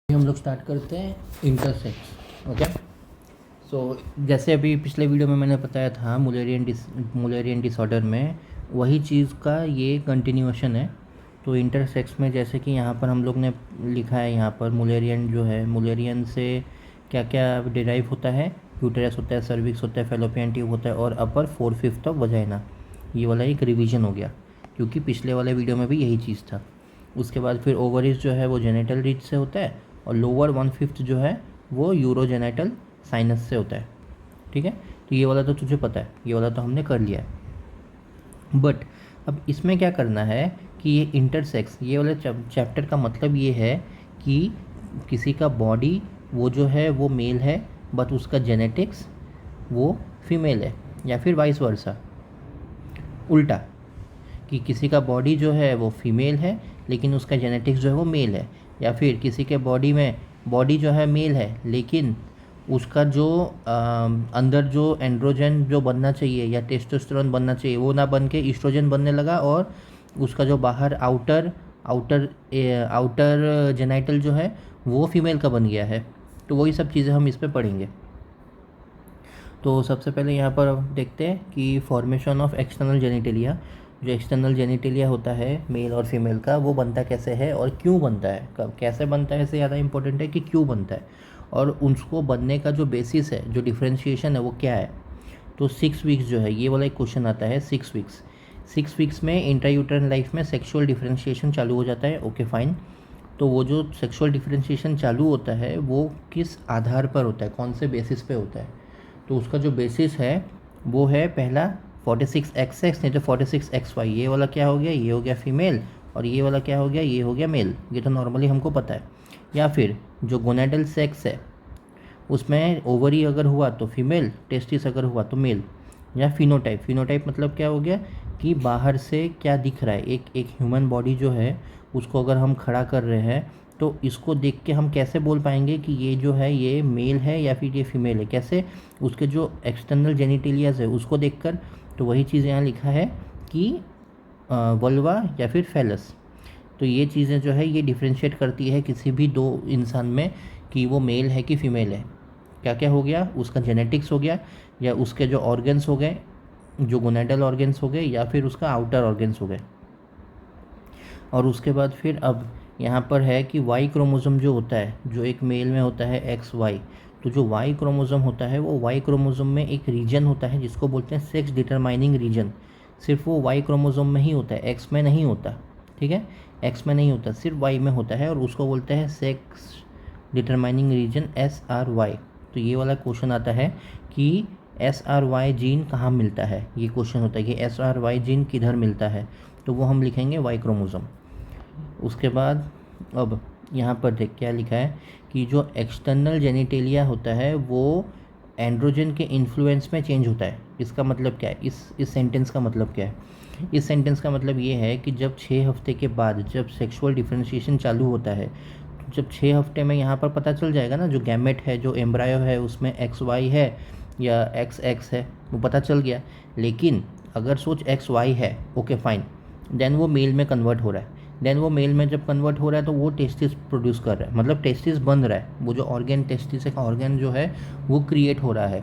हम लोग स्टार्ट करते हैं इंटरसेक्स। ओके, सो जैसे अभी पिछले वीडियो में मैंने बताया था मुलेरियन डिसऑर्डर में वही चीज़ का ये कंटिन्यूएशन है। तो इंटरसेक्स में जैसे कि यहाँ पर हम लोग ने लिखा है, यहाँ पर मुलेरियन जो है, मुलेरियन से क्या क्या डिराइव होता है, यूटेरस होता है, सर्विक्स होता है, फैलोपियन ट्यूब होता है और अपर 4/5 ऑफ वजाइना। ये वाला एक रिवीजन हो गया क्योंकि पिछले वाले वीडियो में भी यही चीज़ था। उसके बाद फिर ओवरीज जो है वो जेनेटल रीच से होता है और लोअर 1/5 जो है वो यूरोजेनेटल साइनस से होता है। ठीक है, तो ये वाला तो तुझे पता है, ये वाला तो हमने कर लिया है। बट अब इसमें क्या करना है कि ये इंटरसेक्स, ये वाले चैप्टर का मतलब ये है कि किसी का बॉडी वो जो है वो मेल है बट उसका जेनेटिक्स वो फीमेल है, या फिर वाइस वर्सा, उल्टा, कि किसी का बॉडी जो है वो फीमेल है लेकिन उसका जेनेटिक्स जो है वो मेल है, या फिर किसी के बॉडी जो है मेल है लेकिन उसका जो अंदर जो एंड्रोजन जो बनना चाहिए या टेस्टोस्टेरोन बनना चाहिए वो ना बन के ईस्ट्रोजन बनने लगा और उसका जो बाहर आउटर आउटर आउटर जेनाइटल जो है वो फीमेल का बन गया है। तो वही सब चीज़ें हम इस पर पढ़ेंगे। तो सबसे पहले यहाँ पर देखते हैं कि फॉर्मेशन ऑफ एक्सटर्नल जेनिटेलिया। जो एक्सटर्नल जेनिटेलिया होता है मेल और फीमेल का, वो बनता कैसे है और क्यों बनता है, कब कैसे बनता है इससे ज़्यादा इंपॉर्टेंट है कि क्यों बनता है, और उसको बनने का जो बेसिस है, जो डिफ्रेंशिएशन है वो क्या है। तो 6 वीक्स जो है, ये वाला एक क्वेश्चन आता है। 6 वीक्स में इंट्रायूटरन लाइफ में सेक्सुअल डिफ्रेंशिएशन चालू हो जाता है। Okay fine. तो वो जो सेक्सुअल डिफ्रेंशिएशन चालू होता है वो किस आधार पर होता है, कौन से बेसिस पे होता है। तो उसका जो बेसिस है वो है पहला 46XX, नहीं तो 46XY। ये वाला क्या हो गया, ये हो गया फीमेल, और ये वाला क्या हो गया, ये हो गया मेल। ये तो नॉर्मली हमको पता है। या फिर जो गोनेडल सेक्स है उसमें ओवरी अगर हुआ तो फीमेल, टेस्टिस अगर हुआ तो मेल। या फिनोटाइप मतलब क्या हो गया कि बाहर से क्या दिख रहा है, एक ह्यूमन बॉडी जो है उसको अगर हम खड़ा कर रहे हैं तो इसको देख के हम कैसे बोल पाएंगे कि ये जो है ये मेल है या फिर ये फीमेल है, कैसे, उसके जो एक्सटर्नल जेनिटेलियाज है उसको देखकर। तो वही चीज़ यहाँ लिखा है कि वल्वा या फिर फेलस। तो ये चीज़ें जो है ये डिफ्रेंशिएट करती है किसी भी दो इंसान में कि वो मेल है कि फीमेल है। क्या क्या हो गया, उसका जेनेटिक्स हो गया, या उसके जो ऑर्गन्स हो गए, जो गोनेडल ऑर्गन्स हो गए, या फिर उसका आउटर ऑर्गन्स हो गए। और उसके बाद फिर अब यहाँ पर है कि वाई क्रोमोसोम जो होता है, जो एक मेल में होता है XY। तो जो वाई क्रोमोसोम होता है वो वाई क्रोमोसोम में एक रीजन होता है जिसको बोलते हैं सेक्स डिटरमाइनिंग रीजन। सिर्फ वो वाई क्रोमोसोम में ही होता है, एक्स में नहीं होता। ठीक है, एक्स में नहीं होता, सिर्फ वाई में होता है और उसको बोलते हैं सेक्स डिटरमाइनिंग रीजन SRY। तो ये वाला क्वेश्चन आता है कि SRY जीन कहाँ मिलता है, ये क्वेश्चन होता है कि SRY जीन किधर मिलता है। तो वो हम लिखेंगे वाई क्रोमोसोम। उसके बाद अब यहाँ पर देख क्या लिखा है कि जो एक्सटर्नल जेनिटेलिया होता है वो एंड्रोजन के इन्फ्लुएंस में चेंज होता है। इसका मतलब क्या है, इस सेंटेंस का मतलब क्या है। इस सेंटेंस का मतलब ये है कि जब 6 हफ्ते के बाद जब सेक्सुअल डिफ्रेंशिएशन चालू होता है, तो जब 6 हफ्ते में यहाँ पर पता चल जाएगा ना, जो गैमेट है, जो एम्ब्रायो है उसमें XY है या XX है, वो पता चल गया। लेकिन अगर सोच XY है, ओके फाइन, देन वो मेल में कन्वर्ट हो रहा है। देन वो मेल में जब कन्वर्ट हो रहा है तो वो टेस्टिस प्रोड्यूस कर रहा है, मतलब टेस्टिस बन रहा है, वो जो ऑर्गन टेस्टिस का ऑर्गन जो है वो क्रिएट हो रहा है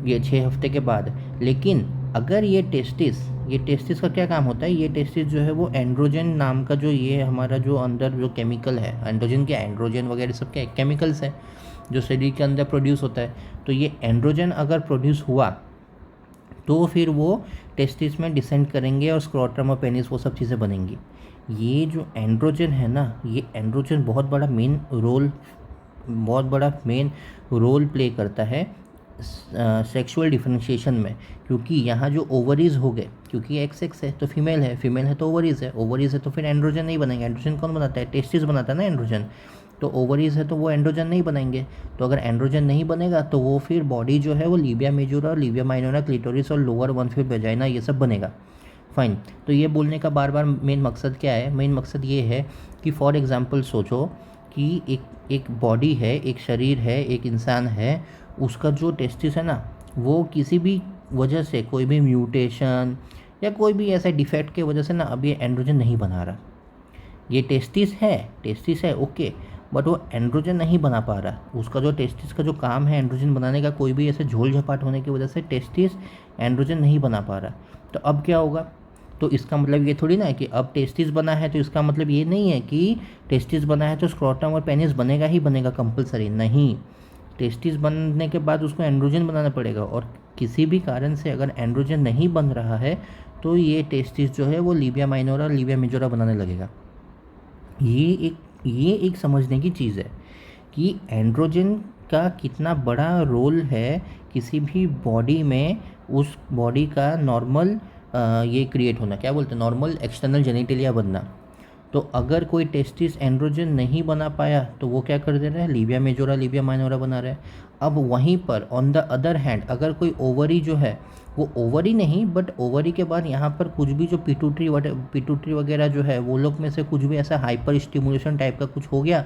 ये 6 हफ्ते के बाद। लेकिन अगर ये टेस्टिस का क्या काम होता है, ये टेस्टिस जो है वो एंड्रोजन नाम का जो ये हमारा जो अंदर जो केमिकल है, एंड्रोजन क्या, एंड्रोजन वगैरह सब क्या केमिकल्स है जो शरीर के अंदर प्रोड्यूस होता है। तो ये एंड्रोजन अगर प्रोड्यूस हुआ तो फिर वो टेस्टिस में डिसेंड करेंगे और स्क्रोटम और पेनिस वो सब चीज़ें बनेंगी। ये जो एंड्रोजन है ना, ये एंड्रोजन बहुत बड़ा मेन रोल प्ले करता है सेक्सुअल डिफरेंशिएशन में। क्योंकि यहाँ जो ओवरीज हो गए, क्योंकि XX है तो फीमेल है तो ओवरीज है तो फिर एंड्रोजन नहीं बनेंगे। एंड्रोजन कौन बनाता है, टेस्टिस बनाता है ना एंड्रोजन। तो ओवरीज है तो वो एंड्रोजन नहीं बनाएंगे। तो अगर एंड्रोजन नहीं बनेगा तो वो फिर बॉडी जो है वो Libya majora, Libya minora, clitoris और लोअर 1/5 वेजाइना ये सब बनेगा। फाइन। तो ये बोलने का बार बार मेन मकसद क्या है, मेन मकसद ये है कि फॉर एग्जांपल सोचो कि एक बॉडी है, एक शरीर है, एक इंसान है, उसका जो टेस्टिस है ना वो किसी भी वजह से, कोई भी म्यूटेशन या कोई भी ऐसा डिफेक्ट के वजह से ना अब ये एंड्रोजन नहीं बना रहा। ये टेस्टिस है ओके, बट वो एंड्रोजन नहीं बना पा रहा। उसका जो टेस्टिस का जो काम है एंड्रोजन बनाने का, कोई भी ऐसे झोल झपाट होने की वजह से टेस्टिस एंड्रोजन नहीं बना पा रहा। तो अब क्या होगा? तो इसका मतलब ये थोड़ी ना है कि अब टेस्टिस बना है तो इसका मतलब ये नहीं है कि टेस्टिस बना है तो स्क्रोटम और पेनिस बनेगा ही बनेगा कंपलसरी, नहीं। टेस्टिस बनने के बाद उसको एंड्रोजन बनाना पड़ेगा, और किसी भी कारण से अगर एंड्रोजन नहीं बन रहा है तो ये टेस्टिस जो है वो लीबिया माइनोरा और लीबिया मेजोरा बनाने लगेगा। ये एक समझने की चीज़ है कि एंड्रोजन का कितना बड़ा रोल है किसी भी बॉडी में, उस बॉडी का नॉर्मल ये क्रिएट होना, क्या बोलते हैं, नॉर्मल एक्सटर्नल जेनिटेलिया बनना। तो अगर कोई टेस्टिस एंड्रोजन नहीं बना पाया तो वो क्या कर दे रहा है, लीबिया मेजोरा लीबिया माइनोरा बना रहा है। अब वहीं पर ऑन द अदर हैंड अगर कोई ओवरी जो है, वो ओवरी नहीं बट ओवरी के बाद यहाँ पर कुछ भी जो पिट्यूटरी वगैरह जो है वो लोग में से कुछ भी ऐसा हाइपर स्टिमुलेशन टाइप का कुछ हो गया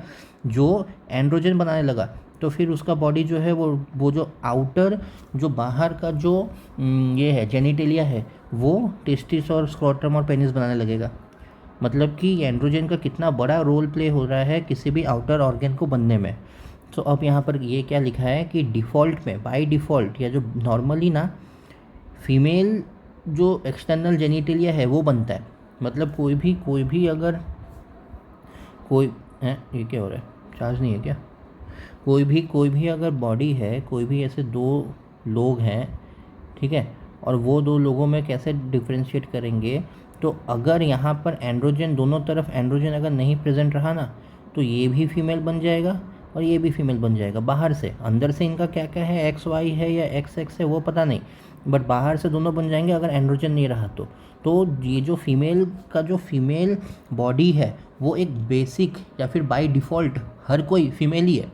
जो एंड्रोजन बनाने लगा, तो फिर उसका बॉडी जो है वो जो आउटर जो बाहर का जो ये है जेनिटेलिया है वो टेस्टिस और स्क्रोटम और पेनिस बनाने लगेगा। मतलब कि एंड्रोजन का कितना बड़ा रोल प्ले हो रहा है किसी भी आउटर ऑर्गन को बनने में। तो अब यहाँ पर ये क्या लिखा है कि डिफ़ॉल्ट में, बाय डिफ़ॉल्ट या जो नॉर्मली ना फीमेल जो एक्सटर्नल जेनिटेलिया है वो बनता है। मतलब कोई भी अगर कोई है, ये क्या हो रहा है, चार्ज नहीं है क्या? कोई भी अगर बॉडी है, कोई भी ऐसे दो लोग हैं, ठीक है, और वो दो लोगों में कैसे डिफ्रेंशिएट करेंगे, तो अगर यहाँ पर एंड्रोजन दोनों तरफ एंड्रोजन अगर नहीं प्रेजेंट रहा ना तो ये भी फीमेल बन जाएगा और ये भी फीमेल बन जाएगा बाहर से। अंदर से इनका क्या क्या है, एक्स वाई है या एक्स एक्स है वो पता नहीं, बट बाहर से दोनों बन जाएंगे अगर एंड्रोजन नहीं रहा तो ये जो फीमेल का जो फीमेल बॉडी है वो एक बेसिक या फिर बाय डिफ़ॉल्ट हर कोई फीमेल ही है।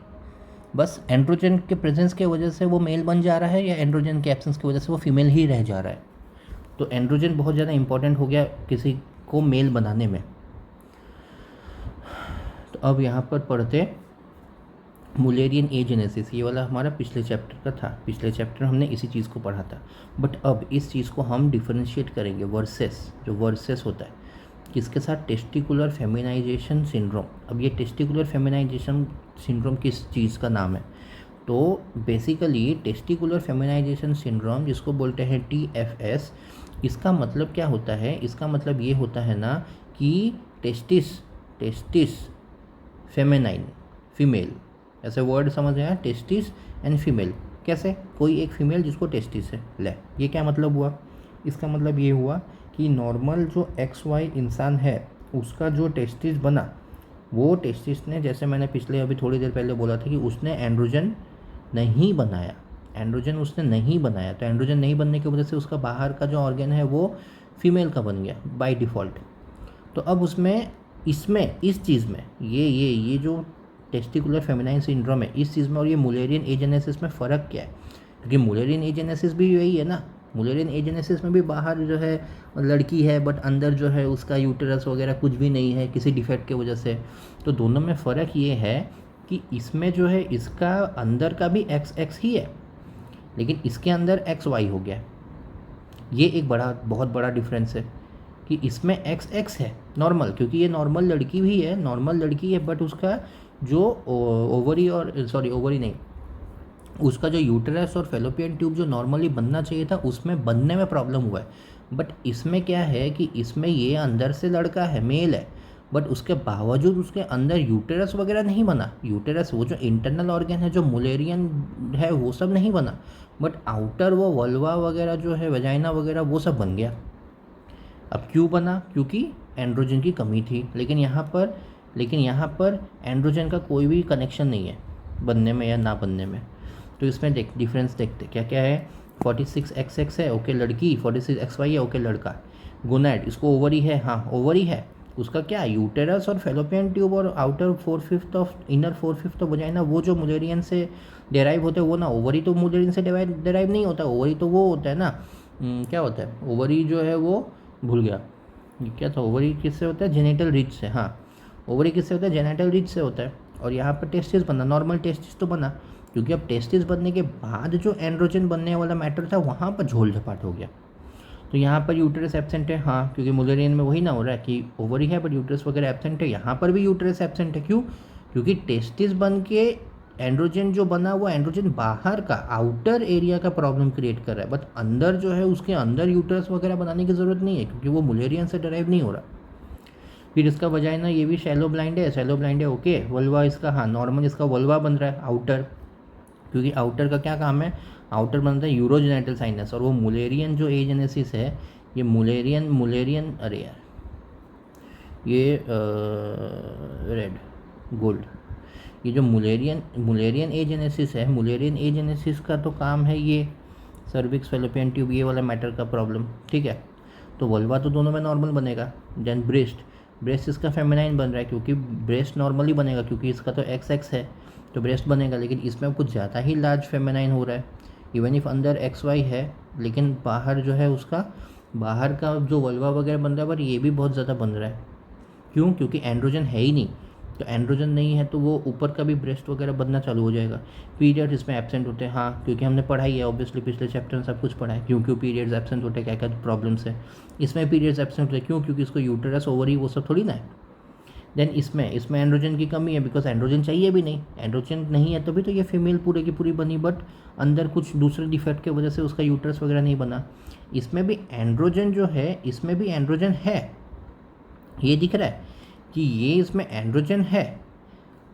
बस एंड्रोजन के प्रेजेंस के वजह से वो मेल बन जा रहा है या एंड्रोजन के एब्सेंस की वजह से वो फीमेल ही रह जा रहा है। तो एंड्रोजन बहुत ज़्यादा इंपॉर्टेंट हो गया किसी को मेल बनाने में। तो अब यहाँ पर पढ़ते मुलेरियन एजेनेसिस, ये वाला हमारा पिछले चैप्टर का था, पिछले चैप्टर हमने इसी चीज़ को पढ़ा था। बट अब इस चीज़ को हम डिफरेंशिएट करेंगे वर्सेस, जो वर्सेस होता है किसके साथ, टेस्टिकुलर फेमिनाइजेशन सिंड्रोम। अब ये टेस्टिकुलर फेमिनाइजेशन सिंड्रोम किस चीज़ का नाम है? तो बेसिकली टेस्टिकुलर फेमिनाइजेशन सिंड्रोम जिसको बोलते हैं TFS, इसका मतलब क्या होता है? इसका मतलब ये होता है ना कि टेस्टिस फेमिनाइन, फीमेल, ऐसे वर्ड समझ आया, टेस्टिस एंड फीमेल। कैसे? कोई एक फीमेल जिसको टेस्टिस है, ले, ये क्या मतलब हुआ? इसका मतलब ये हुआ कि नॉर्मल जो XY इंसान है उसका जो टेस्टिस बना, वो टेस्टिस ने, जैसे मैंने पिछले अभी थोड़ी देर पहले बोला था कि उसने एंड्रोजन नहीं बनाया, एंड्रोजन उसने नहीं बनाया, तो एंड्रोजन नहीं बनने की वजह से उसका बाहर का जो ऑर्गन है वो फीमेल का बन गया बाय डिफ़ॉल्ट। तो अब उसमें इसमें इस चीज़ में ये जो टेस्टिकुलर फेमिनाइन सिंड्रोम है इस चीज़ में और ये मुलेरियन एजेनेसिस में फ़र्क क्या है? क्योंकि मुलेरियन एजेनेसिस भी यही है ना, मुलेरियन एजेनेसिस में भी बाहर जो है लड़की है बट अंदर जो है उसका यूटेरस वगैरह कुछ भी नहीं है किसी डिफेक्ट की वजह से। तो दोनों में फ़र्क ये है कि इसमें जो है इसका अंदर का भी XX ही है लेकिन इसके अंदर XY हो गया। ये एक बहुत बड़ा डिफरेंस है कि इसमें XX है नॉर्मल, क्योंकि ये नॉर्मल लड़की भी है, नॉर्मल लड़की है, बट उसका जो ओवरी नहीं, उसका जो यूटेरस और फेलोपियन ट्यूब जो नॉर्मली बनना चाहिए था उसमें बनने में प्रॉब्लम हुआ है। बट इसमें क्या है कि इसमें ये अंदर से लड़का है, मेल है, बट उसके बावजूद उसके अंदर यूटेरस वगैरह नहीं बना। यूटेरस वो जो इंटरनल ऑर्गन है जो मुलेरियन है वो सब नहीं बना, बट आउटर वो वल्वा वगैरह जो है, वेजाइना वगैरह, वो सब बन गया। अब क्यों बना? क्योंकि एंड्रोजन की कमी थी। लेकिन यहाँ पर एंड्रोजन का कोई भी कनेक्शन नहीं है बनने में या ना बनने में। तो इसमें डिफरेंस देखते क्या क्या है। 46XX है, ओके लड़की, 46XY है, ओके लड़का। गोनैड, इसको ओवरी है, हाँ ओवरी है, उसका क्या, यूटेरस और फेलोपियन ट्यूब और outer 4/5 of inner 4/5 of vagina, वो जो मुलेरियन से डेराइव होते हैं वो ना। ओवरी तो मुलेरियन से डेराइव नहीं होता, ओवरी तो वो होता है ना, क्या होता है ओवरी जो है वो, भूल गया क्या था। ओवरी किससे होता है? जेनिटल रिच से। हाँ, ओवरी किससे होता है? जेनिटल रिच से होता है। और यहाँ पर टेस्टिस बना, नॉर्मल टेस्टिस तो बना, क्योंकि अब टेस्टिस बनने के बाद जो एंड्रोजन बनने वाला मैटर था वहाँ पर झोल झपाट हो गया। तो यहाँ पर यूटेरस एब्सेंट है, हाँ, क्योंकि मुलेरियन में वही ना हो रहा है कि ओवरी है बट यूटेरस वगैरह एब्सेंट है। यहाँ पर भी यूटेरस एब्सेंट है, क्यों? क्योंकि टेस्टिस बन के एंड्रोजन जो बना वो एंड्रोजन बाहर का आउटर एरिया का प्रॉब्लम क्रिएट कर रहा है, बट अंदर जो है उसके अंदर यूटरस वगैरह बनाने की ज़रूरत नहीं है क्योंकि वो मुलेरियन से डराइव नहीं हो रहा। फिर इसका वजाइना ये भी शैलो ब्लाइंड है, शैलो ब्लाइंड है ओके। वल्वा इसका हाँ नॉर्मल इसका वल्वा बन रहा है आउटर, क्योंकि आउटर का क्या काम है, आउटर बनता है यूरोजेनेटल साइनस, और वो मुलेरियन जो एजेनेसिस है ये मुलेरियन अरे यार ये रेड गोल्ड, ये जो मुलेरियन एजेनेसिस है, मुलेरियन एजेनेसिस का तो काम है ये सर्विक्स फेलोपियन ट्यूब ये वाला मैटर का प्रॉब्लम, ठीक है। तो वल्वा तो दोनों में नॉर्मल बनेगा। देन ब्रेस्ट इसका फेमिनाइन बन रहा है क्योंकि ब्रेस्ट नॉर्मली बनेगा क्योंकि इसका तो XX है तो ब्रेस्ट बनेगा, लेकिन इसमें कुछ ज़्यादा ही लार्ज फेमिनाइन हो रहा है। इवन इफ अंदर XY है लेकिन बाहर जो है उसका बाहर का जो वल्वा वगैरह बन रहा है पर ये भी बहुत ज़्यादा बन रहा है। क्यों? क्योंकि एंड्रोजन है ही नहीं, तो एंड्रोजन नहीं है तो वो ऊपर का भी ब्रेस्ट वगैरह बनना चालू हो जाएगा। पीरियड इसमें एब्सेंट होते हैं, हाँ क्योंकि हमने पढ़ाई है ऑब्वियसली, पिछले चैप्टर में सब कुछ पढ़ा है क्यों पीरियड्स एब्सेंट होते हैं, क्या क्या प्रॉब्लम्स है। इसमें पीरियड्स एब्सेंट होते हैं क्यों? क्योंकि इसको यूटेरस ओवरी वो सब थोड़ी ना है। देन इसमें एंड्रोजन की कमी है बिकॉज एंड्रोजन चाहिए भी नहीं, एंड्रोजन नहीं है तभी तो ये फीमेल पूरे की पूरी बनी, बट अंदर कुछ दूसरे डिफेक्ट की वजह से उसका यूटरस वगैरह नहीं बना। इसमें भी एंड्रोजन जो है, इसमें भी एंड्रोजन है, ये दिख रहा है कि ये इसमें एंड्रोजन है।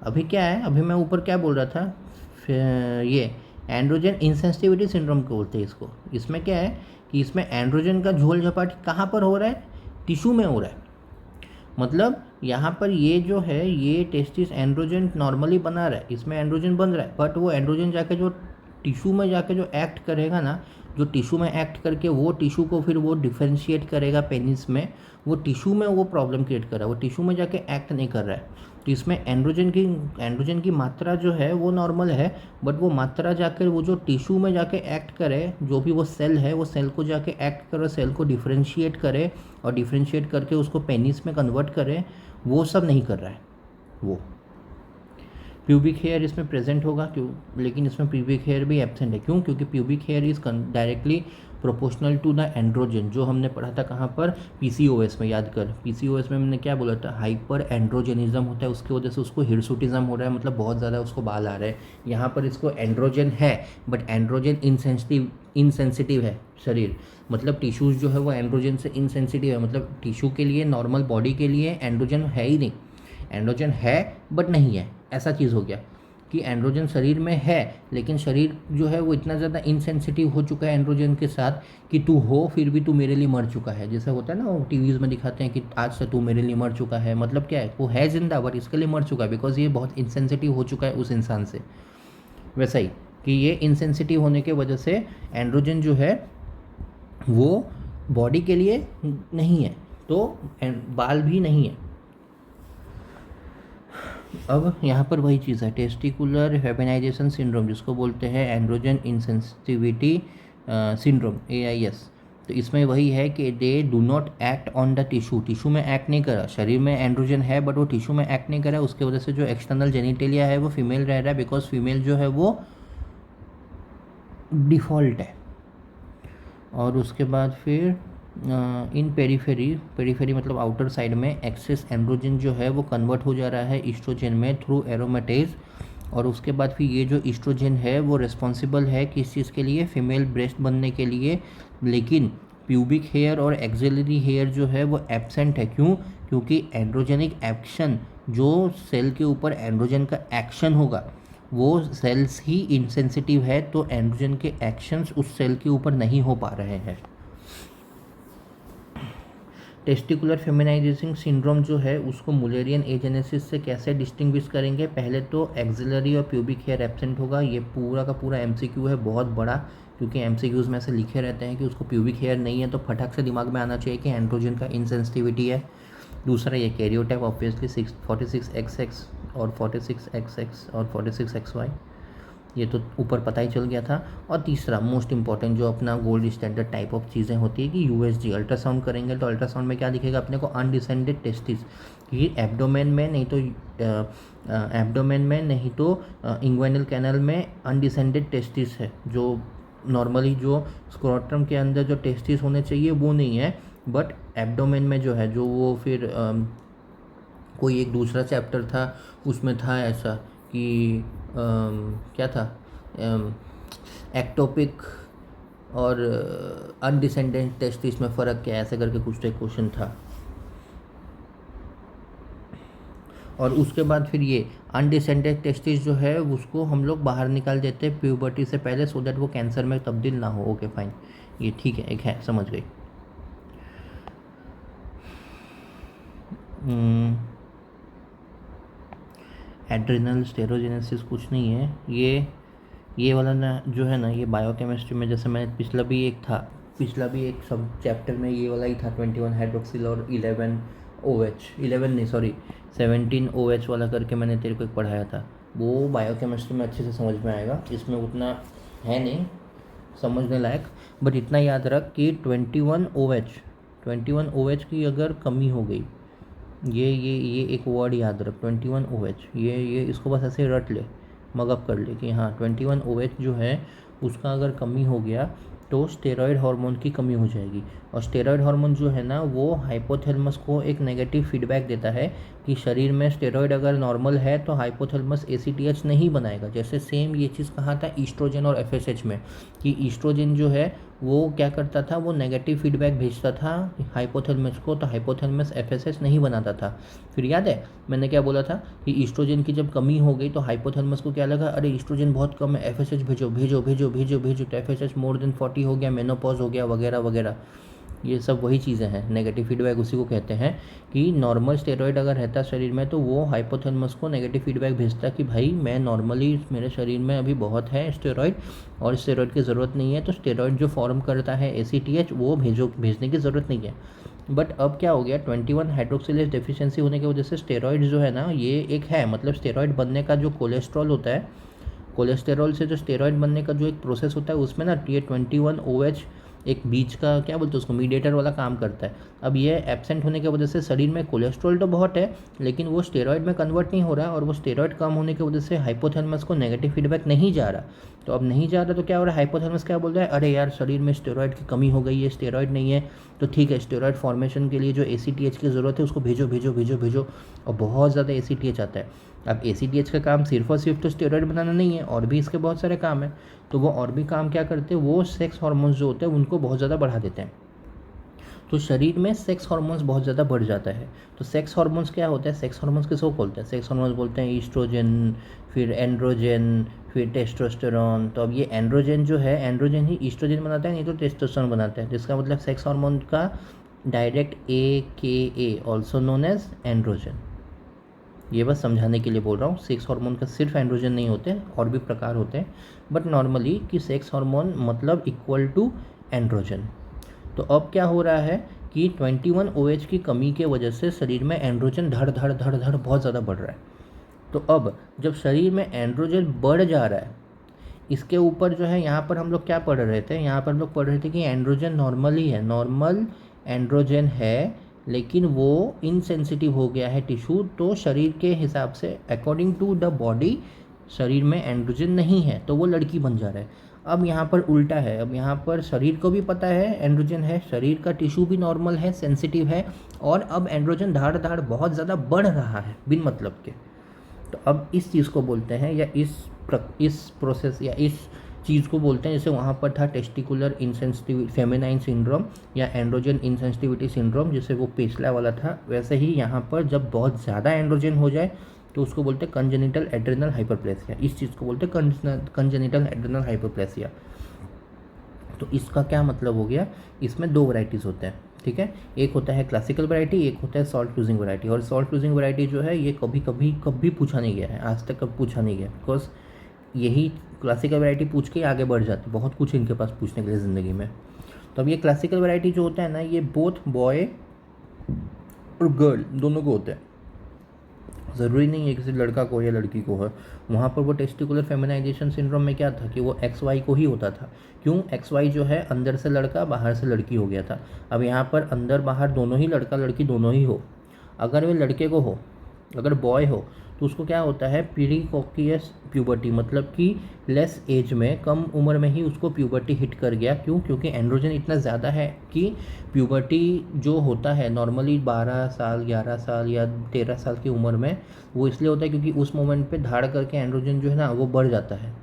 अभी क्या है, अभी मैं ऊपर क्या बोल रहा था, ये एंड्रोजन इंसेंसिटिविटी सिंड्रोम को बोलते हैं इसको। इसमें क्या है कि इसमें एंड्रोजन का झोल झपाट कहाँ पर हो रहा है, टिश्यू में हो रहा है। मतलब यहाँ पर ये जो है ये टेस्टिस एंड्रोजन नॉर्मली बना रहा है, इसमें एंड्रोजन बन रहा है, बट वो एंड्रोजन जाके जो टिश्यू में जाके जो एक्ट करेगा ना, जो टिश्यू में एक्ट करके वो टिश्यू को फिर वो डिफरेंशिएट करेगा पेनिस में, वो टिश्यू में वो प्रॉब्लम क्रिएट कर रहा है, वो टिश्यू में जाके एक्ट नहीं कर रहा है। तो इसमें एंड्रोजन की मात्रा जो है वो नॉर्मल है, बट वो मात्रा जाकर वो जो टिश्यू में जाके एक्ट करे, जो भी वो सेल है वो सेल को जाके एक्ट करे, सेल को डिफरेंशिएट करे और डिफरेंशिएट करके उसको पेनिस में कन्वर्ट करे, वो सब नहीं कर रहा है वो। प्यूबिक हेयर इसमें प्रेजेंट होगा क्यों, लेकिन इसमें प्यूबिक हेयर भी एब्सेंट है। क्यों? क्योंकि pubic hair is directly proportional to the androgen, जो हमने पढ़ा था कहाँ पर, PCOS में। याद कर, PCOS में हमने क्या बोला था, हाइपर एंड्रोजेनिज्म होता है, उसकी वजह से उसको हिरसुटिज्म हो रहा है, मतलब बहुत ज़्यादा उसको बाल आ रहे हैं। यहाँ पर इसको एंड्रोजन है बट एंड्रोजन इनसेंसिटिव है शरीर, मतलब टिश्यूज़ जो है वो एंड्रोजन से इनसेंसिटिव है, मतलब टिश्यू के लिए नॉर्मल बॉडी के लिए एंड्रोजन है ही नहीं, एंड्रोजन है बट नहीं है, ऐसा चीज़ हो गया कि एंड्रोजन शरीर में है लेकिन शरीर जो है वो इतना ज़्यादा इनसेंसिटिव हो चुका है एंड्रोजन के साथ कि तू हो फिर भी तू मेरे लिए मर चुका है। जैसे होता है ना, वो टीवीज़ में दिखाते हैं कि आज से तू मेरे लिए मर चुका है, मतलब क्या है, वो है जिंदा बट इसके लिए मर चुका है बिकॉज ये बहुत इनसेंसिटिव हो चुका है उस इंसान से। वैसा ही कि ये इनसेंसिटिव होने के वजह से एंड्रोजन जो है वो बॉडी के लिए नहीं है, तो बाल भी नहीं है। अब यहाँ पर वही चीज़ है, टेस्टिकुलर फेमिनाइजेशन सिंड्रोम जिसको बोलते हैं एंड्रोजन इंसेंसिटिविटी सिंड्रोम, AIS। तो इसमें वही है कि they do not act on the tissue में एक्ट नहीं करा, शरीर में एंड्रोजन है बट वो टिश्यू में एक्ट नहीं करा, उसके वजह से जो एक्सटर्नल जेनिटेलिया है वो फीमेल रह रहा है बिकॉज फीमेल जो है वो डिफ़ॉल्ट है। और उसके बाद फिर इन पेरीफेरी मतलब आउटर साइड में एक्सेस एंड्रोजन जो है वो कन्वर्ट हो जा रहा है ईस्ट्रोजन में थ्रू एरोमेटेज, और उसके बाद फिर ये जो ईस्ट्रोजन है वो रिस्पॉन्सिबल है किस चीज़ के लिए, फीमेल ब्रेस्ट बनने के लिए, लेकिन प्यूबिक हेयर और एक्सिलरी हेयर जो है वो एब्सेंट है। क्यों? क्योंकि एंड्रोजेनिक एक्शन, जो सेल के ऊपर एंड्रोजन का एक्शन होगा वो सेल्स ही इनसेंसिटिव है, तो एंड्रोजन के एक्शंस उस सेल के ऊपर नहीं हो पा रहे हैं। टेस्टिकुलर फेमिनाइजेशन सिंड्रोम जो है उसको मुलेरियन एजेनेसिस से कैसे डिस्टिंग्विश करेंगे, पहले तो एक्सिलरी और प्यूबिक हेयर एब्सेंट होगा, ये पूरा का पूरा MCQ है बहुत बड़ा, क्योंकि MCQs में से लिखे रहते हैं कि उसको प्यूबिक हेयर नहीं है तो फटाक से दिमाग में आना चाहिए कि एंड्रोजन का इनसेंसिटिविटी है। दूसरा ये कैरियोटाइप ऑब्वियसली 46XX और 46XX और 46XY, ये तो ऊपर पता ही चल गया था। और तीसरा मोस्ट इंपॉर्टेंट जो अपना गोल्ड स्टैंडर्ड टाइप ऑफ चीज़ें होती है कि USG अल्ट्रासाउंड करेंगे तो अल्ट्रासाउंड में क्या दिखेगा अपने को, अनडिसेंडेड टेस्टिस, कि एब्डोमेन में नहीं तो इंग्वाइनल कैनल में अनडिसेंडेड टेस्टिस है, जो नॉर्मली जो स्क्रोटम के अंदर जो टेस्टिस होने चाहिए वो नहीं है, बट एब्डोमेन में जो है जो वो फिर कोई एक दूसरा चैप्टर था, उसमें था ऐसा कि क्या था, एक्टोपिक और अनडिसेंडेंट टेस्टिस में फ़र्क क्या है, ऐसे करके कुछ तो एक क्वेश्चन था। और उसके बाद फिर ये अनडिसेंडेंट टेस्टिस जो है उसको हम लोग बाहर निकाल देते हैं प्यूबर्टी से पहले, सो दैट वो कैंसर में तब्दील ना हो। ओके फाइन, ये ठीक है, एक है, समझ गई। एड्रिनल स्टेरोजेनेसिस कुछ नहीं है, ये वाला ना जो है ना, ये बायोकेमिस्ट्री में, जैसे मैंने पिछला भी एक सब चैप्टर में ये वाला ही था, 21 हाइड्रोक्सिल और 11 OH, 11 नहीं सॉरी 17 OH वाला करके मैंने तेरे को एक पढ़ाया था। वो बायोकेमिस्ट्री में अच्छे से समझ में आएगा, इसमें उतना है नहीं समझने लायक, बट इतना याद रख कि 21 OH की अगर कमी हो गई, ये एक वर्ड याद रख, 21 OH, ये इसको बस ऐसे रट ले, मगअप कर ले कि हाँ 21 OH जो है उसका अगर कमी हो गया तो स्टेरॉयड हार्मोन की कमी हो जाएगी। और स्टेरॉयड हार्मोन जो है ना वो हाइपोथैलेमस को एक नेगेटिव फीडबैक देता है कि शरीर में स्टेरॉयड अगर नॉर्मल है तो हाइपोथैलेमस ACTH नहीं बनाएगा। जैसे सेम ये चीज़ कहा था ईस्ट्रोजन और FSH में, कि ईस्ट्रोजन जो है वो क्या करता था, वो नेगेटिव फीडबैक भेजता था हाइपोथैलेमस को, तो हाइपोथैलेमस FSH नहीं बनाता था। फिर याद है मैंने क्या बोला था कि ईस्ट्रोजन की जब कमी हो गई तो हाइपोथैलेमस को क्या लगा, अरे ईस्ट्रोजन बहुत कम है, FSH भेजो भेजो भेजो भेजो भेजो, तो FSH मोर देन 40 हो गया, मेनोपॉज हो गया, वगैरह वगैरह। ये सब वही चीज़ें हैं, नेगेटिव फीडबैक उसी को कहते हैं कि नॉर्मल स्टेरॉयड अगर रहता शरीर में तो वो हाइपोथैलेमस को नेगेटिव फीडबैक भेजता कि भाई मैं नॉर्मली, मेरे शरीर में अभी बहुत है स्टेरॉयड और स्टेरॉयड की ज़रूरत नहीं है, तो स्टेरॉयड जो फॉर्म करता है ACTH वो भेजने की ज़रूरत नहीं है। बट अब क्या हो गया, 21 हाइड्रोक्सिलेज डेफिशिएंसी होने की वजह से स्टेरॉयड जो है ना ये एक है, मतलब स्टेरॉयड बनने का जो कोलेस्ट्रॉल होता है, कोलेस्टेरॉल से जो स्टेरॉयड बनने का जो एक प्रोसेस होता है उसमें ना ये 21 OH एक बीच का क्या बोलते हैं उसको, मीडिएटर वाला काम करता है। अब ये एब्सेंट होने की वजह से शरीर में कोलेस्ट्रॉल तो बहुत है लेकिन वो स्टेरॉयड में कन्वर्ट नहीं हो रहा, और वो स्टेरॉयड कम होने की वजह से हाइपोथैलेमस को नेगेटिव फीडबैक नहीं जा रहा। तो अब नहीं जा रहा तो क्या हो रहा है, हाइपोथैलेमस क्या बोल रहा है, अरे यार शरीर में स्टेरॉयड की कमी हो गई है, स्टेरॉयड नहीं है, तो ठीक है स्टेरॉयड फॉर्मेशन के लिए जो ACTH की ज़रूरत है उसको भेजो भेजो भेजो भेजो, और बहुत ज़्यादा ACTH आता है। अब ACTH का काम सिर्फ और सिर्फ तो स्टेरॉयड बनाना नहीं है, और भी इसके बहुत सारे काम हैं। तो वो और भी काम क्या करते हैं, वो सेक्स हार्मोन्स जो होते हैं उनको बहुत ज़्यादा बढ़ा देते हैं। तो शरीर में सेक्स हार्मोन्स बहुत ज़्यादा बढ़ जाता है। तो सेक्स हार्मोन्स क्या होता है, सेक्स हार्मोन्स किसको बोलते हैं, सेक्स हार्मोन्स बोलते हैं ईस्ट्रोजन, फिर एंड्रोजन, फिर टेस्टोस्टेरोन। तो अब ये एंड्रोजन जो है, एंड्रोजन ही ईस्ट्रोजन बनाता है, नहीं तो टेस्टोस्टेरोन बनाता है, जिसका मतलब सेक्स हार्मोन का direct AKA also known as androgen. ये बस समझाने के लिए बोल रहा हूँ, सेक्स हार्मोन का सिर्फ एंड्रोजन नहीं होते, और भी प्रकार होते हैं, बट नॉर्मली कि सेक्स हार्मोन मतलब इक्वल टू एंड्रोजन। तो अब क्या हो रहा है कि 21 OH की कमी के वजह से शरीर में एंड्रोजन धड़ धड़ धड़ धड़ बहुत ज़्यादा बढ़ रहा है। तो अब जब शरीर में एंड्रोजन बढ़ जा रहा है, इसके ऊपर जो है यहाँ पर हम लोग क्या पढ़ रहे थे, यहाँ पर हम लोग पढ़ रहे थे कि एंड्रोजन नॉर्मली है, नॉर्मल एंड्रोजन है, लेकिन वो इनसेंसिटिव हो गया है टिश्यू, तो शरीर के हिसाब से अकॉर्डिंग टू द बॉडी शरीर में एंड्रोजन नहीं है, तो वो लड़की बन जा रहा है। अब यहाँ पर उल्टा है, अब यहाँ पर शरीर को भी पता है एंड्रोजन है, शरीर का टिश्यू भी नॉर्मल है, सेंसिटिव है, और अब एंड्रोजन धाड़ धाड़ बहुत ज़्यादा बढ़ रहा है बिन मतलब के। तो अब इस चीज़ को बोलते हैं, या इस प्रोसेस या इस चीज़ को बोलते हैं, जैसे वहाँ पर था टेस्टिकुलर इंसेंसिटिव फेमिनाइन सिंड्रोम या एंड्रोजन इंसेंसिटिविटी सिंड्रोम, जैसे वो पिछला वाला था, वैसे ही यहाँ पर जब बहुत ज़्यादा एंड्रोजन हो जाए तो उसको बोलते हैं कंजेनिटल एड्रेनल हाइपरप्लेसिया। इस चीज़ को बोलते हैं कंजेनिटल एड्रेनल हाइपरप्लेसिया। तो इसका क्या मतलब हो गया, इसमें दो वैरायटीज़ होते हैं, ठीक है, एक होता है क्लासिकल वैरायटी, एक होता है सॉल्ट लूजिंग वैरायटी। और सॉल्ट लूजिंग वैरायटी जो है ये कभी पूछा नहीं गया है, आज तक कब पूछा नहीं गया, बिकॉज यही क्लासिकल वैरायटी पूछ के आगे बढ़ जाते, बहुत कुछ इनके पास पूछने के लिए ज़िंदगी में। तो अब ये क्लासिकल वैरायटी जो होता है ना, ये बोथ बॉय और गर्ल दोनों को होता है, ज़रूरी नहीं है किसी लड़का को या लड़की को है। वहाँ पर वो टेस्टिकुलर फेमिनाइजेशन सिंड्रोम में क्या था कि वो XY को ही होता था। क्यों, XY जो है अंदर से लड़का बाहर से लड़की हो गया था। अब यहाँ पर अंदर बाहर दोनों ही, लड़का लड़की दोनों ही हो, अगर वे लड़के को हो, अगर बॉय हो तो उसको क्या होता है प्रीकॉकियस प्यूबर्टी, मतलब कि लेस एज में, कम उम्र में ही उसको प्यूबर्टी हिट कर गया। क्यों? क्योंकि एंड्रोजन इतना ज़्यादा है कि प्यूबर्टी जो होता है नॉर्मली 12 साल 11 साल या 13 साल की उम्र में, वो इसलिए होता है क्योंकि उस मोमेंट पे धाड़ करके एंड्रोजन जो है ना वो बढ़ जाता है,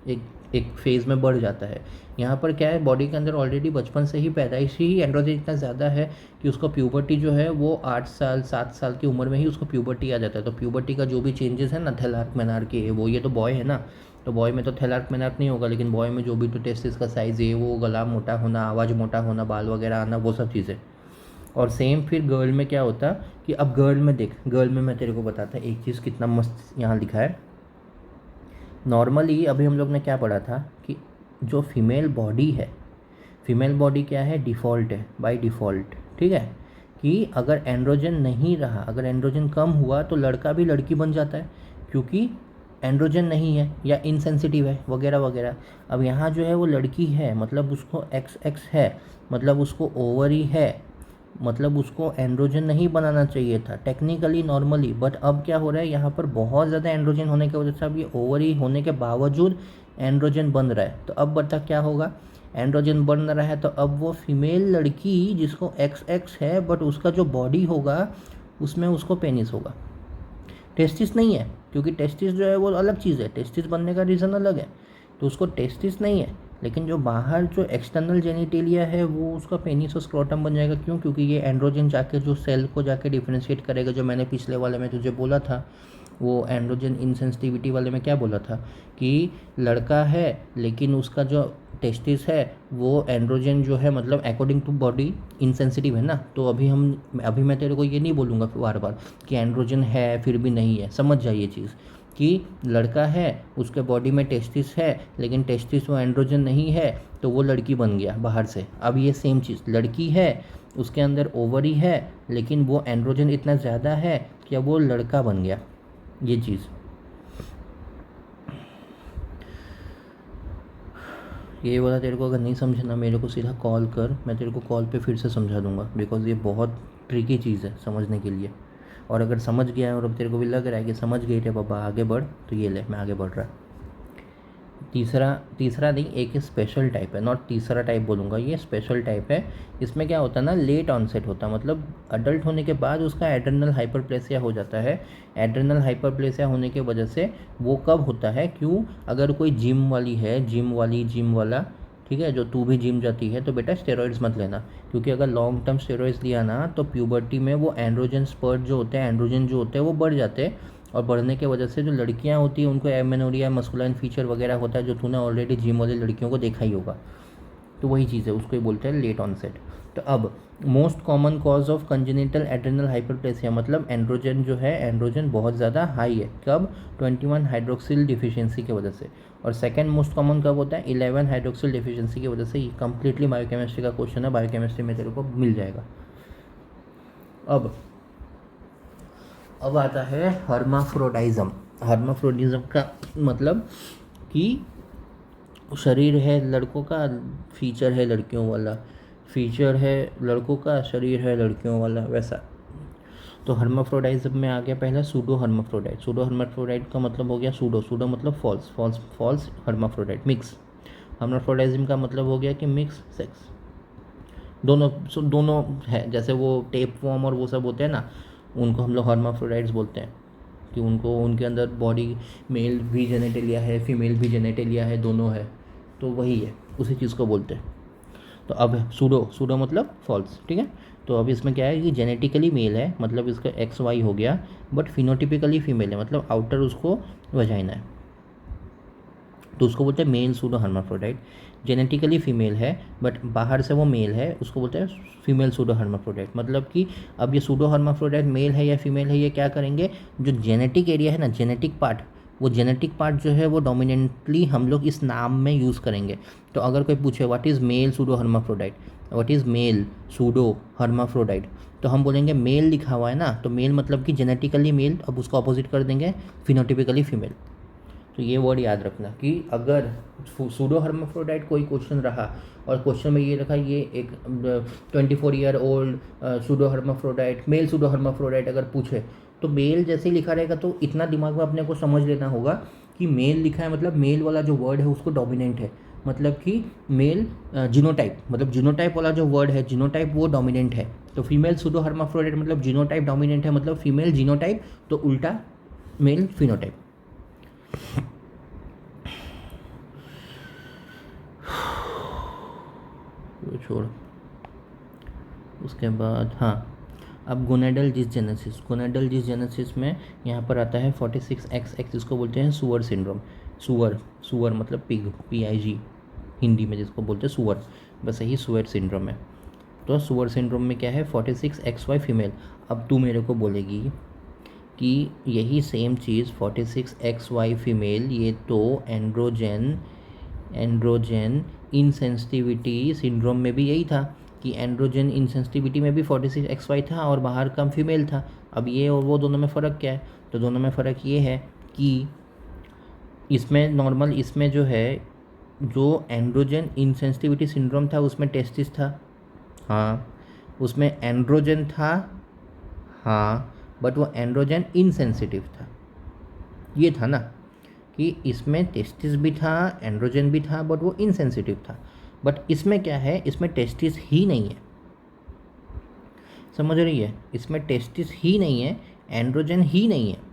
एक एक फेज़ में बढ़ जाता है। यहाँ पर क्या है, बॉडी के अंदर ऑलरेडी बचपन से ही पैदाइश ही एंड्रोजन इतना ज़्यादा है कि उसको प्यूबर्टी जो है वो 8 साल 7 साल की उम्र में ही उसको प्यूबर्टी आ जाता है। तो प्यूबर्टी का जो भी चेंजेस है ना थैलार्क मैनार्क के, वो ये तो बॉय है ना, तो बॉय में तो थैलार्क मैनार्क नहीं होगा, लेकिन बॉय में जो भी तो टेस्टिस का साइज़ है, वो गला मोटा होना, आवाज़ मोटा होना, बाल वगैरह आना, वो सब चीज़ें। और सेम फिर गर्ल में क्या होता कि अब गर्ल में देख, गर्ल में मैं तेरे को बताता एक चीज़ कितना मस्त यहाँ लिखा है। नॉर्मली अभी हम लोग ने क्या पढ़ा था कि जो फीमेल बॉडी है, फीमेल बॉडी क्या है, डिफ़ॉल्ट है, बाय डिफ़ॉल्ट, ठीक है, कि अगर एंड्रोजन नहीं रहा, अगर एंड्रोजन कम हुआ तो लड़का भी लड़की बन जाता है, क्योंकि एंड्रोजन नहीं है या इनसेंसिटिव है वगैरह वगैरह। अब यहाँ जो है वो लड़की है, मतलब उसको XX है, मतलब उसको ओवरी है, मतलब उसको एंड्रोजन नहीं बनाना चाहिए था टेक्निकली नॉर्मली, बट अब क्या हो रहा है यहाँ पर बहुत ज़्यादा एंड्रोजन होने की वजह से अब ये ओवरी होने के बावजूद एंड्रोजन बन रहा है। तो अब बता क्या होगा, एंड्रोजन बन रहा है तो अब वो फीमेल लड़की जिसको XX है बट उसका जो बॉडी होगा उसमें उसको पेनिस होगा, टेस्टिस नहीं है, क्योंकि टेस्टिस जो है वो अलग चीज़ है, टेस्टिस बनने का रीज़न अलग है, तो उसको टेस्टिस नहीं है, लेकिन जो बाहर जो एक्सटर्नल जेनिटेलिया है वो उसका पेनिस और स्क्रोटम बन जाएगा। क्यों? क्योंकि ये एंड्रोजन जाके जो सेल को जाके डिफ्रेंशिएट करेगा, जो मैंने पिछले वाले में तुझे बोला था, वो एंड्रोजन इनसेंसिटिविटी वाले में क्या बोला था कि लड़का है लेकिन उसका जो टेस्टिस है वो एंड्रोजन जो है मतलब अकॉर्डिंग टू बॉडी इनसेंसिटिव है ना। तो अभी मैं तेरे को ये नहीं बोलूँगा बार बार कि एंड्रोजन है फिर भी नहीं है, समझ जाइए ये चीज़ कि लड़का है उसके बॉडी में टेस्टिस है लेकिन टेस्टिस वो एंड्रोजन नहीं है तो वो लड़की बन गया बाहर से। अब ये सेम चीज़, लड़की है उसके अंदर ओवरी है लेकिन वो एंड्रोजन इतना ज़्यादा है कि अब वो लड़का बन गया, ये चीज़। ये वाला तेरे को अगर नहीं समझना मेरे को सीधा कॉल कर, मैं तेरे को कॉल पे फिर से समझा दूंगा, बिकॉज़ ये बहुत ट्रिकी चीज़ है समझने के लिए। और अगर समझ गया है और अब तेरे को भी लग रहा है कि समझ गई रे बाबा आगे बढ़, तो ये ले मैं आगे बढ़ रहा। तीसरा नहीं, एक स्पेशल टाइप है, नॉट तीसरा टाइप बोलूँगा, ये स्पेशल टाइप है। इसमें क्या होता है ना, लेट ऑनसेट होता है, मतलब अडल्ट होने के बाद उसका एड्रेनल हाइपरप्लेसिया हो जाता है। एड्रेनल हाइपरप्लेसिया होने की वजह से वो कब होता है, क्यों? अगर कोई जिम वाली है, जिम वाला, ठीक है, जो तू भी जिम जाती है, तो बेटा स्टेरॉइड्स मत लेना, क्योंकि अगर लॉन्ग टर्म स्टेरॉइड्स लिया ना तो प्यूबर्टी में वो एंड्रोजन स्पर्ट जो होते हैं, एंड्रोजन जो होते हैं वो बढ़ जाते हैं, और बढ़ने की वजह से जो लड़कियां होती हैं उनको एमेनोरिया मस्कुलाइन फीचर वगैरह होता है, जो तूने ऑलरेडी जिम वाली लड़कियों को देखा ही होगा। तो वही चीज़ है, उसको ही बोलते हैं लेट ऑनसेट। तो अब most common cause of congenital adrenal hyperplasia, मतलब एंड्रोजन जो है, एंड्रोजन बहुत ज़्यादा हाई है, कब? 21 हाइड्रोक्सिल डिफिशियंसी की वजह से। और सेकंड मोस्ट कॉमन कब होता है? 11 हाइड्रोक्सिल डिफिशियंसी की वजह से। ये कंप्लीटली बायोकेमिस्ट्री का क्वेश्चन है, बायोकेमिस्ट्री में तेरे को मिल जाएगा। अब आता है हर्माफ्रोडाइज्म। हर्माफ्रोडिज्म का मतलब कि शरीर है लड़कों का, फीचर है लड़कियों वाला, फीचर है लड़कों का, शरीर है लड़कियों वाला, वैसा। तो हर्माफ्रोडाइज्म में आ गया पहला सूडो हर्माफ्रोडाइट। सूडो हर्माफ्रोडाइट का मतलब हो गया सूडो, सूडो मतलब फॉल्स हर्माफ्रोडाइट, मिक्स। हर्माफ्रोडाइज्म का मतलब हो गया कि मिक्स सेक्स, दोनों है, जैसे वो टेप फॉर्म और वो सब होते हैं ना, उनको हम लोग हर्माफ्रोडाइट्स बोलते हैं, कि उनके अंदर बॉडी मेल भी जेनेटेलिया है, फीमेल भी जेनेटेलिया है, दोनों है, तो वही है, उसी चीज़ को बोलते हैं। तो अब सूडो मतलब फॉल्स, ठीक है। तो अब इसमें क्या है कि जेनेटिकली मेल है, मतलब इसका XY हो गया, बट फिनोटिपिकली फीमेल है, मतलब आउटर उसको वजाइना है, तो उसको बोलते हैं male pseudo hermaphrodite. Genetically female है बट बाहर से वो मेल है, उसको बोलते हैं फीमेल सूडो हर्माफ्रोडाइट। मतलब कि अब ये सूडो हर्माफ्रोडाइट मेल है या फीमेल है, ये क्या करेंगे, जो जेनेटिक एरिया है ना, जेनेटिक पार्ट, वो जेनेटिक पार्ट जो है वो डोमिनेंटली हम लोग इस नाम में यूज़ करेंगे। तो अगर कोई पूछे what is male pseudo hermaphrodite, what is male pseudo hermaphrodite, तो हम बोलेंगे मेल लिखा हुआ है ना, तो मेल मतलब कि जेनेटिकली मेल, अब उसको अपोजिट कर देंगे फिनोटिपिकली फीमेल। तो ये वर्ड याद रखना कि अगर सूडो हर्माफ्रोडाइट कोई क्वेश्चन रहा और क्वेश्चन में ये रखा ये एक 24 year old pseudo hermaphrodite, male pseudo hermaphrodite अगर पूछे तो मेल जैसे ही लिखा रहेगा तो इतना दिमाग में अपने को समझ लेना होगा कि मेल लिखा है मतलब मेल वाला जो वर्ड है उसको डोमिनेंट है, मतलब कि मेल जीनोटाइप, मतलब जीनोटाइप वाला जो वर्ड है जीनोटाइप वो डोमिनेंट है। तो फीमेल सूडो हर्माफ्रोडाइट मतलब जीनोटाइप डोमिनेंट है, मतलब फीमेल जीनोटाइप, तो उल्टा मेल फिनोटाइप। छोड़, उसके बाद हाँ, अब गोनेडल डिसजेनेसिस, गोनेडल डिसजेनेसिस में यहाँ पर आता है 46XX, इसको बोलते हैं सुअर सिंड्रोम। सुअर, सुअर मतलब पिग, PIG हिंदी में जिसको बोलते हैं सुअर, बस यही सुअर सिंड्रोम है। तो सुअर सिंड्रोम में क्या है 46XY फीमेल। अब तू मेरे को बोलेगी कि यही सेम चीज़ 46XY फीमेल ये तो एंड्रोजन इनसेंसिटिविटी सिंड्रोम में भी यही था कि एंड्रोजन इनसेंसिटिविटी में भी 46XY था और बाहर कम फीमेल था। अब ये और वो दोनों में फ़र्क क्या है? तो दोनों में फ़र्क ये है कि इसमें नॉर्मल, इसमें जो है जो एंड्रोजन इनसेंसिटिविटी सिंड्रोम था उसमें टेस्टिस था, हाँ, उसमें एंड्रोजन था, हाँ, बट वो एंड्रोजन इनसेंसिटिव था। ये था ना कि इसमें टेस्टिस भी था, एंड्रोजन भी था, बट वो इनसेंसिटिव था। बट इसमें क्या है, इसमें टेस्टिस ही नहीं है, समझ रही है? इसमें टेस्टिस ही नहीं है, एंड्रोजन ही नहीं है।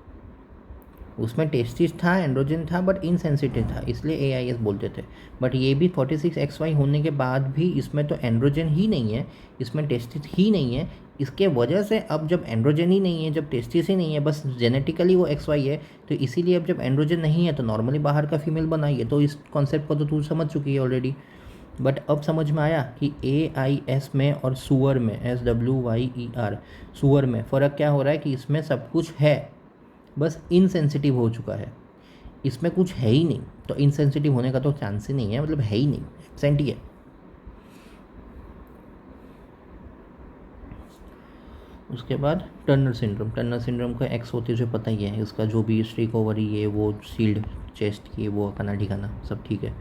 उसमें टेस्टिस था, एंड्रोजन था, बट इनसेंसिटिव था, इसलिए AIS बोलते थे। बट ये भी 46XY होने के बाद भी इसमें तो एंड्रोजन ही नहीं है, इसमें टेस्टिस ही नहीं है। इसके वजह से अब जब एंड्रोजन ही नहीं है, जब टेस्टिस ही नहीं है, बस जेनेटिकली वो XY है, तो इसीलिए अब जब एंड्रोजन नहीं है तो नॉर्मली बाहर का फीमेल बनाइए। तो इस कॉन्सेप्ट को तो तू समझ चुकी है ऑलरेडी। बट अब समझ में आया कि AIS में और सुअर में, SWYER, सुअर में फ़र्क क्या हो रहा है कि इसमें सब कुछ है, बस इनसेंसिटिव हो चुका है, इसमें कुछ है ही नहीं। तो इनसेंसिटिव होने का तो चांस ही नहीं है, मतलब है ही नहीं, एब्सेंट ही है। उसके बाद टर्नर सिंड्रोम, टर्नर सिंड्रोम का X होते जो पता ही है, इसका जो भी स्ट्रिक ओवरी ये वो सील्ड चेस्ट की वो खाना ठिकाना सब ठीक है।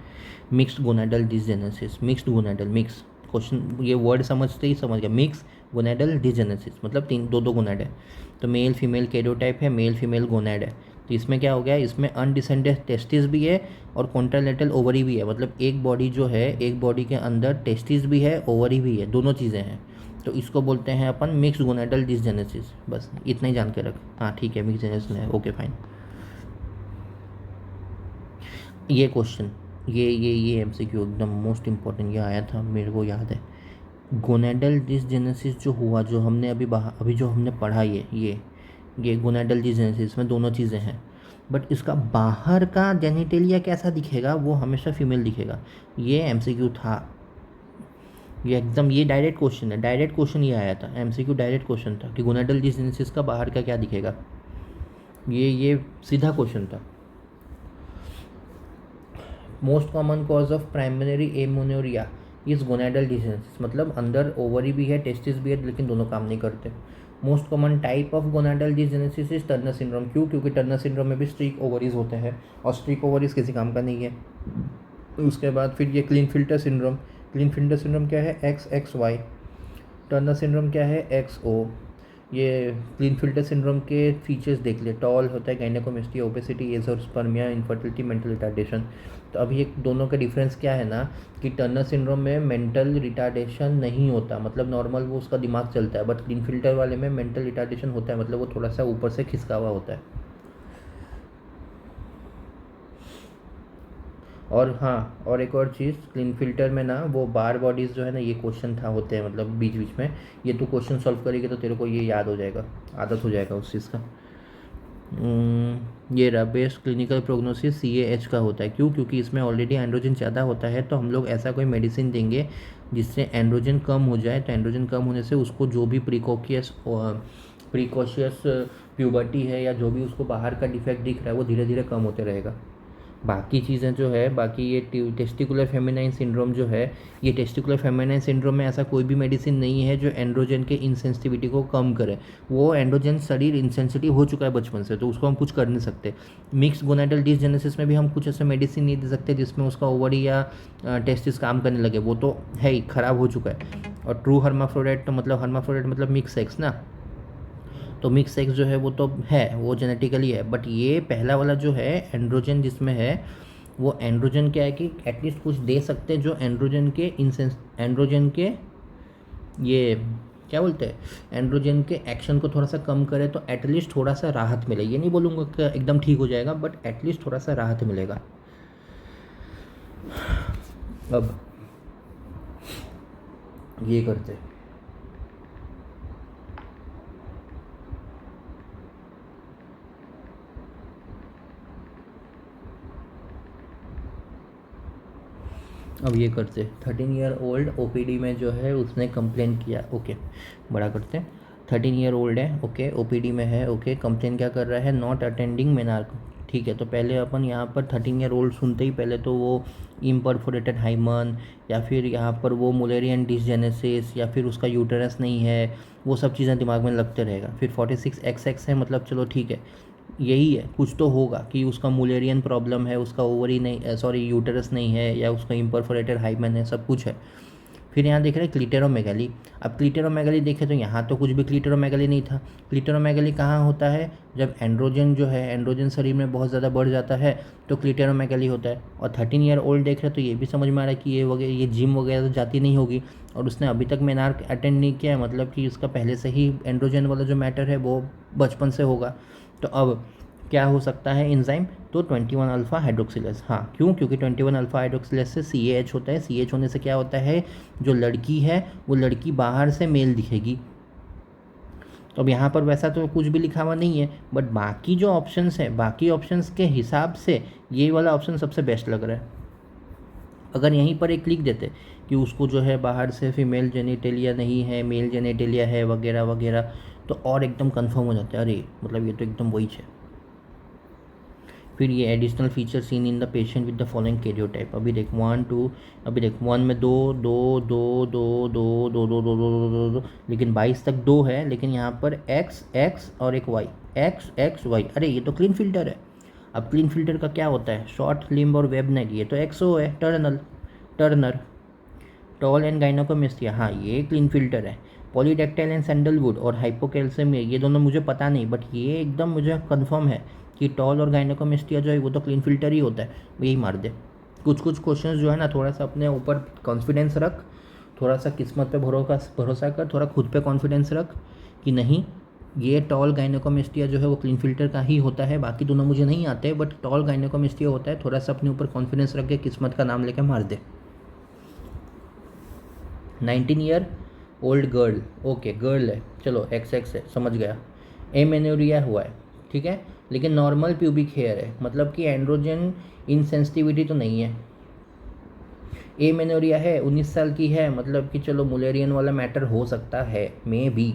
Mixed gonadal dysgenesis, mixed gonadal, mix, question ये वर्ड समझते ही समझ गया, मिक्स गोनाडल डिसजेनेसिस मतलब दो गोनाड है। तो मेल फीमेल कैरियोटाइप है, मेल फीमेल गोनाड है। तो इसमें क्या हो गया, इसमें अनडिसेंडेड टेस्टिस भी है और कॉन्ट्रालेटरल ओवरी भी है, मतलब एक बॉडी जो है, एक बॉडी के अंदर टेस्टिस भी है, ओवरी भी है, दोनों चीज़ें हैं। तो इसको बोलते हैं अपन मिक्स्ड गोनाडल डिसजेनेसिस। बस इतना ही जान के रख, हाँ ठीक है, मिक्स जेनेसिस है, ओके फाइन। ये क्वेश्चन, ये MCQ एकदम मोस्ट इम्पॉर्टेंट, ये आया था मेरे को याद है। गोनाडल डिसजेनेसिस जो हुआ, जो हमने अभी जो हमने पढ़ा, ये गोनाडल डिसजेनेसिस में दोनों चीज़ें हैं, बट इसका बाहर का जेनिटेलिया कैसा दिखेगा, वो हमेशा फीमेल दिखेगा। ये MCQ था, ये एकदम, ये डायरेक्ट क्वेश्चन है, डायरेक्ट क्वेश्चन ये आया था, MCQ डायरेक्ट क्वेश्चन था कि गोनाडल डिसजेनेसिस का बाहर का क्या दिखेगा, ये सीधा क्वेश्चन था। Most common cause of primary amenorrhoea is gonadal dysgenesis, मतलब अंदर ओवरी भी है, टेस्टिस भी है, लेकिन दोनों काम नहीं करते। Most common type of gonadal dysgenesis is Turner syndrome. क्यों? क्योंकि टर्नर सिंड्रोम में भी स्ट्रीक ओवरीज होते हैं और स्ट्रीक ओवरीज किसी काम का नहीं है। उसके बाद फिर ये clean filter syndrome, clean filter syndrome क्या है, XXY। टर्नर सिंड्रोम क्या है, XO। ये क्लीन फिल्टर सिंड्रोम के फीचर्स देख ले, टॉल होता है, gynaecomastia, obesity, azoospermia, infertility, mental retardation. तो अब ये दोनों का डिफरेंस क्या है ना कि टर्नर सिंड्रोम में मेंटल रिटार्डेशन नहीं होता, मतलब नॉर्मल वो उसका दिमाग चलता है, बट क्लीन फिल्टर वाले में मेंटल रिटार्डेशन होता है, मतलब वो थोड़ा सा ऊपर से खिसका हुआ होता है। और हाँ, और एक और चीज़, क्लीन फिल्टर में ना वो बार बॉडीज़ जो है ना, ये क्वेश्चन था होते हैं, मतलब बीच बीच में, ये तो क्वेश्चन सॉल्व करेगी तो तेरे को ये याद हो जाएगा, आदत हो जाएगा उस चीज़ का। ये रहा बेस्ट क्लिनिकल प्रोग्नोसिस CAH का होता है। क्यों? क्योंकि इसमें ऑलरेडी एंड्रोजन ज़्यादा होता है, तो हम लोग ऐसा कोई मेडिसिन देंगे जिससे एंड्रोजन कम हो जाए। तो एंड्रोजन कम होने से उसको जो भी प्रिकॉशियस प्यूबर्टी है या जो भी उसको बाहर का डिफेक्ट दिख रहा है वो धीरे धीरे कम होते रहेगा। बाकी चीज़ें जो है, बाकी ये टेस्टिकुलर फेमिनाइन सिंड्रोम जो है, ये टेस्टिकुलर फेमिनाइन सिंड्रोम में ऐसा कोई भी मेडिसिन नहीं है जो एंड्रोजन के इंसेंसिटिविटी को कम करे। वो एंड्रोजन शरीर इंसेंसिटिव हो चुका है बचपन से, तो उसको हम कुछ कर नहीं सकते। मिक्स गोनाडल डिसजेनेसिस में भी हम कुछ ऐसे मेडिसिन नहीं दे सकते जिसमें उसका ओवरी या टेस्टिस काम करने लगे, वो तो है ही, ख़राब हो चुका है। और ट्रू हर्माफ्रोडाइट तो मतलब, हर्माफ्रोडाइट मतलब मिक्स सेक्स ना, तो मिक्स सेक्स जो है वो तो है, वो जेनेटिकली है, बट ये पहला वाला जो है एंड्रोजन जिसमें है, वो एंड्रोजन क्या है कि एटलीस्ट कुछ दे सकते हैं जो एंड्रोजन के ये क्या बोलते हैं, एंड्रोजन के एक्शन को थोड़ा सा कम करे तो एटलीस्ट थोड़ा सा राहत मिले। ये नहीं बोलूँगा कि एकदम ठीक हो जाएगा, बट एटलीस्ट थोड़ा सा राहत मिलेगा। अब ये करते, अब ये करते 13 ईयर ओल्ड ओपीडी में जो है उसने कंप्लेन किया। ओके, बड़ा करते हैं। 13 ईयर ओल्ड है, ओके, ओपीडी में है, ओके, कंप्लेन क्या कर रहा है, नॉट अटेंडिंग मेनार्क। ठीक है, तो पहले अपन यहाँ पर 13 ईयर ओल्ड सुनते ही पहले तो वो इम्परफोरेटेड हाइमन, या फिर यहाँ पर वो मुलेरियन डिसजेनेसिस, या फिर उसका यूटेरस नहीं है, वो सब चीज़ें दिमाग में लगते रहेगा। फिर 46XX है, मतलब चलो ठीक है, यही है, कुछ तो होगा कि उसका मुलेरियन प्रॉब्लम है, उसका ओवरी नहीं, सॉरी यूटेरस नहीं है, या उसका इम्परफोरेटेड हाइमन है, सब कुछ है। फिर यहाँ देख रहे हैं क्लिटेरोमेगाली। अब क्लिटेरोमेगाली देखें तो यहाँ तो कुछ भी क्लिटेरोमेगाली नहीं था। क्लिटेरोमेगाली कहाँ होता है, जब एंड्रोजन जो है, एंड्रोजन शरीर में बहुत ज़्यादा बढ़ जाता है तो क्लिटेरोमेगाली होता है। और 13 ईयर ओल्ड देख रहे हैं तो ये भी समझ में आ रहा है कि ये जिम वगैरह तो जाती नहीं होगी, और उसने अभी तक मेनार्क अटेंड नहीं किया है, मतलब कि उसका पहले से ही एंड्रोजन वाला जो मैटर है वो बचपन से होगा। तो अब क्या हो सकता है एंजाइम, तो 21 अल्फ़ा हाइड्रोक्सिलेज। हाँ, क्यों, क्योंकि 21 अल्फ़ा हाइड्रोक्सिलेज से CAH होता है। CH होने से क्या होता है, जो लड़की है वो लड़की बाहर से मेल दिखेगी। तो अब यहाँ पर वैसा तो कुछ भी लिखा हुआ नहीं है, बट बाकी जो ऑप्शंस है, बाकी ऑप्शंस के हिसाब से ये वाला ऑप्शन सबसे बेस्ट लग रहा है। अगर यहीं पर एक लिख देते कि उसको जो है बाहर से फीमेल जेनिटेलिया नहीं है, मेल जेनिटेलिया है वगैरह वगैरह, तो और एकदम कंफर्म हो जाता है, अरे मतलब ये तो एकदम वही है। फिर ये additional feature seen in the patient with the following karyotype. अभी देख 1 2, अभी देख 1 में 2 2 2 2 2 2 2 2 2 2, लेकिन 22 तक 2 है, लेकिन यहाँ पर X और एक Y, X Y। अरे ये तो क्लीन फिल्टर है। अब क्लीन फिल्टर का क्या होता है, शॉर्ट लिम्ब और वेब नेक, ये तो XO है, टर्नर। टॉल एंड गाइनोकोमेस्टिया, हाँ ये क्लीन फिल्टर है। पॉलीडेक्टाइल एंड सैंडलवुड और हाइपोकैल्सियमिया, ये दोनों मुझे पता नहीं, बट ये एकदम मुझे कंफर्म है कि टॉल और गाइनोकोमेस्टिया जो है वो तो क्लीन फिल्टर ही होता है, यही मार दे। कुछ क्वेश्चंस जो है ना, थोड़ा सा अपने ऊपर कॉन्फिडेंस रख, थोड़ा सा किस्मत पे भरोसा कर, थोड़ा खुद पे कॉन्फिडेंस रख कि नहीं ये टॉल गाइनोकोमेस्टिया जो है वो क्लीन फिल्टर का ही होता है। बाकी दोनों मुझे नहीं आते, बट टॉल गाइनोकोमेस्टिया होता है। थोड़ा सा अपने ऊपर कॉन्फिडेंस रख के किस्मत का नाम लेके मार दे। 19 year old girl, okay girl है, चलो XX है, समझ गया। एमेनोरिया हुआ है, ठीक है, लेकिन नॉर्मल प्यूबिक हेयर है, मतलब कि एंड्रोजन इनसेंसिटिविटी तो नहीं है। एमेनोरिया है, 19 साल की है, मतलब कि चलो मुलेरियन वाला मैटर हो सकता है, मे बी।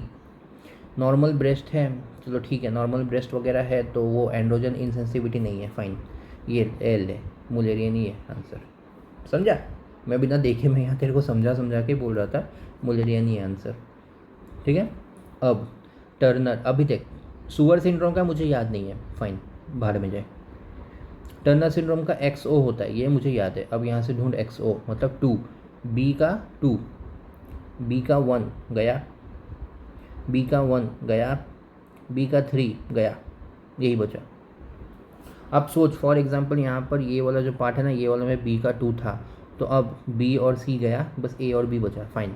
नॉर्मल ब्रेस्ट है, चलो ठीक है, नॉर्मल ब्रेस्ट वगैरह है तो वो एंड्रोजन इनसेंसिटिविटी नहीं है, फाइन। ये एल है, मुलेरियन ही है आंसर, समझा। मैं बिना देखे मैं यहाँ तेरे को समझा के बोल रहा था, मुलेरियन ही है आंसर, ठीक है। अब टर्नर, अभी देख सुअर सिंड्रोम का मुझे याद नहीं है, फाइन, बाहर में जाए। टर्नर सिंड्रोम का XO होता है, ये मुझे याद है। अब यहाँ से ढूंढ XO मतलब 2, B का 2, B का 1 गया, B का 1 गया, B का 3 गया, यही बचा। अब सोच फॉर एग्जांपल यहाँ पर ये वाला जो पार्ट है ना, ये वाला में B का 2 था, तो अब B और C गया, बस A और B बचा, फाइन।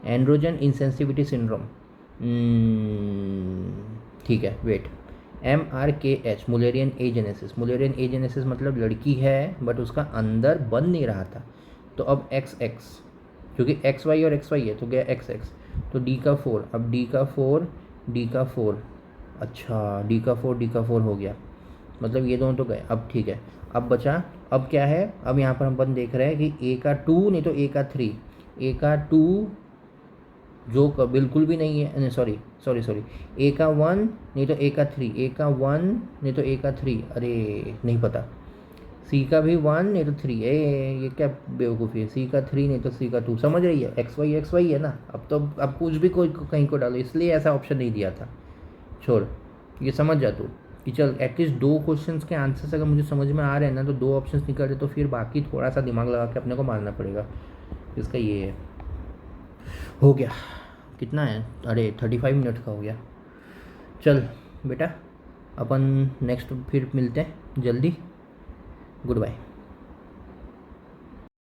एंड्रोजन इंसेंसिटिविटी सिंड्रोम, ठीक है, wait. MRKH Mullerian agenesis, Mullerian agenesis मतलब लड़की है बट उसका अंदर बन नहीं रहा था, तो अब XX, क्योंकि XY और XY है तो गया XX, तो D का 4, अब D का 4 D का 4, अच्छा D का 4 हो गया, मतलब ये दोनों तो गए। अब ठीक है, अब बचा, अब क्या है, अब यहाँ पर हम अपन देख रहे हैं कि A का 2 नहीं तो A का 3, A का 2 जो बिल्कुल भी नहीं है, नहीं सॉरी, A का 1 नहीं तो A का 3, A का 1 नहीं तो A का 3, अरे नहीं पता। C का भी 1 नहीं तो 3, ये क्या बेवकूफ़ी है, C का 3 नहीं तो C का 2, समझ रही है, XY है ना। अब तो अब कुछ भी कोई कहीं को डालो, इसलिए ऐसा ऑप्शन नहीं दिया था, छोड़, ये समझ जा तू कि चल एटलीस्ट 2 क्वेश्चंस के आंसर्स अगर मुझे समझ में आ रहे हैं ना, तो 2 ऑप्शंस निकल रहे, तो फिर बाकी थोड़ा सा दिमाग लगा के अपने को मारना पड़ेगा। इसका ये है, हो गया, कितना है, अरे 35 मिनट का हो गया, चल बेटा, अपन नेक्स्ट फिर मिलते हैं जल्दी। Good bye.